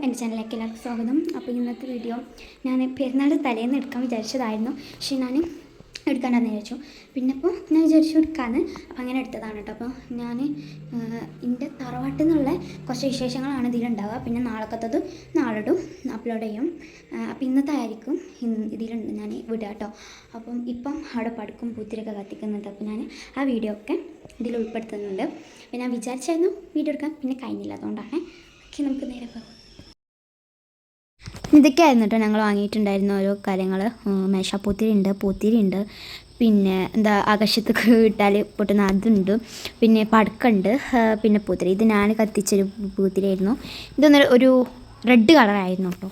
എൻ്റെ ചാനലിലേക്ക് എല്ലാവർക്കും സ്വാഗതം. അപ്പോൾ ഇന്നത്തെ വീഡിയോ ഞാൻ പെരുന്നാൾ തലേന്ന് എടുക്കാൻ വിചാരിച്ചതായിരുന്നു, പക്ഷേ ഞാൻ എടുക്കാണ്ടെന്ന് വിചാരിച്ചു. പിന്നെ ഇപ്പോൾ ഞാൻ വിചാരിച്ചു എടുക്കാമെന്ന്, അപ്പോൾ അങ്ങനെ എടുത്തതാണ് കേട്ടോ. അപ്പോൾ ഞാൻ എൻ്റെ തറവാട്ടിൽ നിന്നുള്ള കുറച്ച് വിശേഷങ്ങളാണ് ഇതിലുണ്ടാവുക. പിന്നെ നാളെക്കത്തത് നാളെടും അപ്ലോഡ് ചെയ്യും. അപ്പോൾ ഇന്നത്തെ ആയിരിക്കും ഇതിലുണ്ട് ഞാൻ വിടുക കേട്ടോ. അപ്പം ഇപ്പം അവിടെ പടുക്കും പൂത്തിരിയൊക്കെ കത്തിക്കുന്നുണ്ട്. അപ്പോൾ ഞാൻ ആ വീഡിയോ ഒക്കെ ഇതിൽ ഉൾപ്പെടുത്തുന്നുണ്ട്. അപ്പോൾ ഞാൻ വിചാരിച്ചായിരുന്നു വീഡിയോ എടുക്കാൻ, പിന്നെ കഴിഞ്ഞില്ല, അതുകൊണ്ടാണ്. ഓക്കെ, നമുക്ക് നേരെ പോകാം. ഇതൊക്കെയായിരുന്നു കേട്ടോ ഞങ്ങൾ വാങ്ങിയിട്ടുണ്ടായിരുന്ന ഓരോ കാര്യങ്ങൾ. മേശാപ്പൂത്തിരി ഉണ്ട്, പൂത്തിരി ഉണ്ട്, പിന്നെ എന്താ ആകാശത്തൊക്കെ ഇട്ടാൽ പൊട്ടുന്ന അതുണ്ട്, പിന്നെ പടക്കുണ്ട്, പിന്നെ പൂത്തിരി. ഇത് ഞാൻ കത്തിച്ചൊരു പൂത്തിരിയായിരുന്നു. ഇതൊന്ന് ഒരു റെഡ് കളറായിരുന്നു കേട്ടോ.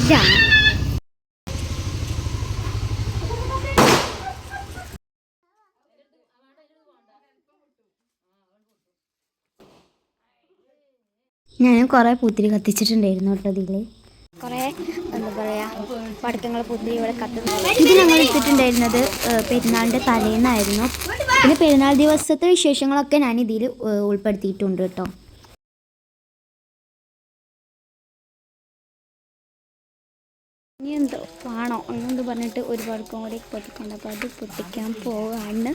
ഇതാണ് ഞാൻ കുറേ പൂത്തിരി കത്തിച്ചിട്ടുണ്ടായിരുന്നു കേട്ടോ. ഇതിൽ കുറേ എന്താ പറയുക പടക്കങ്ങൾ പൂത്തിരി ഇവിടെ കത്തുന്നത്. ഇത് ഞങ്ങൾ എടുത്തിട്ടുണ്ടായിരുന്നത് പെരുന്നാളിൻ്റെ തലേന്നായിരുന്നു. പിന്നെ പെരുന്നാൾ ദിവസത്തെ വിശേഷങ്ങളൊക്കെ ഞാൻ ഇതിൽ ഉൾപ്പെടുത്തിയിട്ടുണ്ട് കേട്ടോ. ഇനി എന്തോ വേണോ അങ്ങനെന്ത് പറഞ്ഞിട്ട് ഒരുപാട് കൂടി പൊട്ടിക്കണ്ട. അപ്പോൾ അത് പൊട്ടിക്കാൻ പോവാണ്.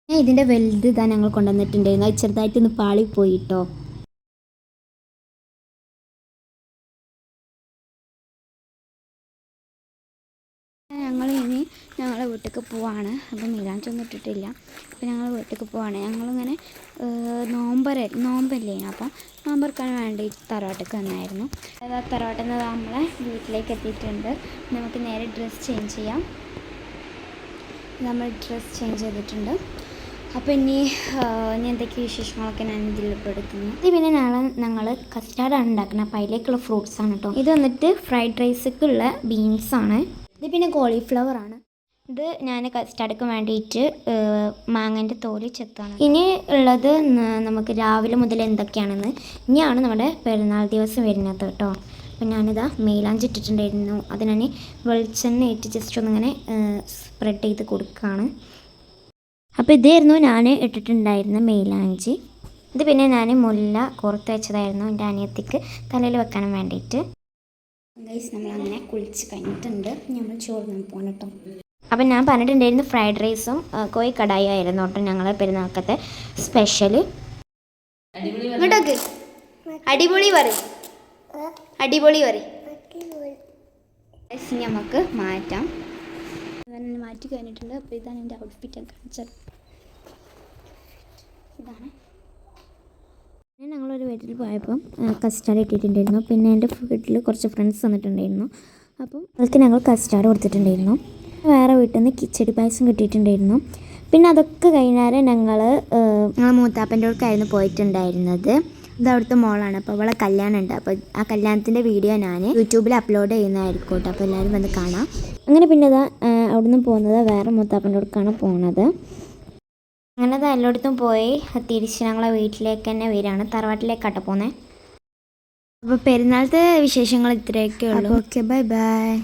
ഇതിൻ്റെ വലുത് ഇതാ ഞങ്ങൾ കൊണ്ടുവന്നിട്ടുണ്ടായിരുന്നു. അത് ചെറുതായിട്ടൊന്ന് പാളിപ്പോയിട്ടോ. ഞങ്ങളെ വീട്ടിലേക്ക് പോവാണ്. അപ്പം മീലാഞ്ചൊന്നും ഇട്ടിട്ടില്ല. അപ്പോൾ ഞങ്ങൾ വീട്ടിലേക്ക് പോവാണ്. ഞങ്ങളിങ്ങനെ നോമ്പല്ലേ, അപ്പം നോമ്പറക്കാൻ വേണ്ടി തറവാട്ടിലേക്ക് വന്നായിരുന്നു. അതായത് തറവാട്ടിൽ നിന്ന് നമ്മളെ വീട്ടിലേക്ക് എത്തിയിട്ടുണ്ട്. നമുക്ക് നേരെ ഡ്രസ്സ് ചേഞ്ച് ചെയ്യാം. നമ്മൾ ഡ്രസ്സ് ചേഞ്ച് ചെയ്തിട്ടുണ്ട്. അപ്പോൾ ഇനി എന്തൊക്കെ വിശേഷങ്ങളൊക്കെ ഞാൻ ഇതിൽ ഉൾപ്പെടുത്തുന്നു. ഇത് പിന്നെ ഞങ്ങൾ കസ്റ്റാർഡാണ് ഉണ്ടാക്കുന്നത്. അപ്പോൾ അതിലേക്കുള്ള ഫ്രൂട്ട്സാണ് കേട്ടോ. ഇത് വന്നിട്ട് ഫ്രൈഡ് റൈസൊക്കെയുള്ള ബീൻസാണ്. ഇത് പിന്നെ കോളിഫ്ലവറാണ്. ഇത് ഞാൻ കസ്റ്റാർഡൊക്കെ വേണ്ടിയിട്ട് മാങ്ങൻ്റെ തോല് ചെത്താണ്. ഇനി ഉള്ളത് നമുക്ക് രാവിലെ മുതൽ എന്തൊക്കെയാണെന്ന്. ഇനിയാണ് നമ്മുടെ പെരുന്നാൾ ദിവസം വരുന്നത് കേട്ടോ. അപ്പോൾ ഞാനിതാ മൈലാഞ്ചി ഇട്ടിട്ടുണ്ടായിരുന്നു. അത് ഞാൻ വെളിച്ചെണ്ണ ഇട്ട് ജസ്റ്റ് ഒന്നിങ്ങനെ സ്പ്രെഡ് ചെയ്ത് കൊടുക്കുകയാണ്. അപ്പോൾ ഇതായിരുന്നു ഞാൻ ഇട്ടിട്ടുണ്ടായിരുന്ന മൈലാഞ്ചി. ഇത് പിന്നെ ഞാൻ മുല്ല കോർത്ത് വെച്ചതായിരുന്നു എൻ്റെ അനിയത്തിക്ക് തലയിൽ വെക്കാനും വേണ്ടിയിട്ട്. ഗൈസ്, നമ്മളങ്ങനെ കുളിച്ച് കഴിഞ്ഞിട്ടുണ്ട്. നമ്മൾ ചോറിനാൻ പോകണം കേട്ടോ. അപ്പം ഞാൻ പറഞ്ഞിട്ടുണ്ടായിരുന്നു ഫ്രൈഡ് റൈസും കോഴി കടായി ആയിരുന്നു കേട്ടോ ഞങ്ങൾ പെരുന്നാൾക്കത്തെ സ്പെഷ്യൽ. ഇങ്ങോട്ടൊക്കെ അടിപൊളി പറയും, അടിപൊളി പറയും. നമുക്ക് മാറ്റാം. മാറ്റി കഴിഞ്ഞിട്ടുണ്ട്. അപ്പോൾ ഇതാണ് എൻ്റെ ഔട്ട്ഫിറ്റ് കാണിച്ചത്. ഇതാണ്. ഞങ്ങളൊരു വീട്ടിൽ പോയപ്പം കസ്റ്റാർഡ് ഇട്ടിട്ടുണ്ടായിരുന്നു. പിന്നെ എൻ്റെ വീട്ടിൽ കുറച്ച് ഫ്രണ്ട്സ് വന്നിട്ടുണ്ടായിരുന്നു. അപ്പം അവർക്ക് ഞങ്ങൾ കസ്റ്റാർഡ് കൊടുത്തിട്ടുണ്ടായിരുന്നു. വേറെ വീട്ടിൽ നിന്ന് കിച്ചടി പായസം കിട്ടിയിട്ടുണ്ടായിരുന്നു. പിന്നെ അതൊക്കെ കഴിഞ്ഞാൽ ഞങ്ങൾ മൂത്താപ്പൻ്റെ അടുക്കായിരുന്നു പോയിട്ടുണ്ടായിരുന്നത്. ഇത് അവിടുത്തെ മോളാണ്. അപ്പോൾ അവളെ കല്യാണം ഉണ്ട്. അപ്പോൾ ആ കല്യാണത്തിൻ്റെ വീഡിയോ ഞാൻ യൂട്യൂബിൽ അപ്ലോഡ് ചെയ്യുന്നതായിരിക്കും കേട്ടോ. അപ്പോൾ എല്ലാവരും വന്ന് കാണാം. അങ്ങനെ പിന്നെ അവിടെ നിന്ന് പോകുന്നത് വേറെ മൂത്താപ്പൻ്റെ അടുക്കാണ് പോകുന്നത്. അങ്ങനെ എല്ലായിടത്തും പോയി തിരിച്ച് ഞങ്ങളെ വീട്ടിലേക്ക് തന്നെ വരികയാണ്. തറവാട്ടിലേക്കാട്ടോ പോകുന്നത്. അപ്പോൾ പെരുന്നാളത്തെ വിശേഷങ്ങൾ ഇത്രയൊക്കെ ഉള്ളൂ. Okay, bye bye.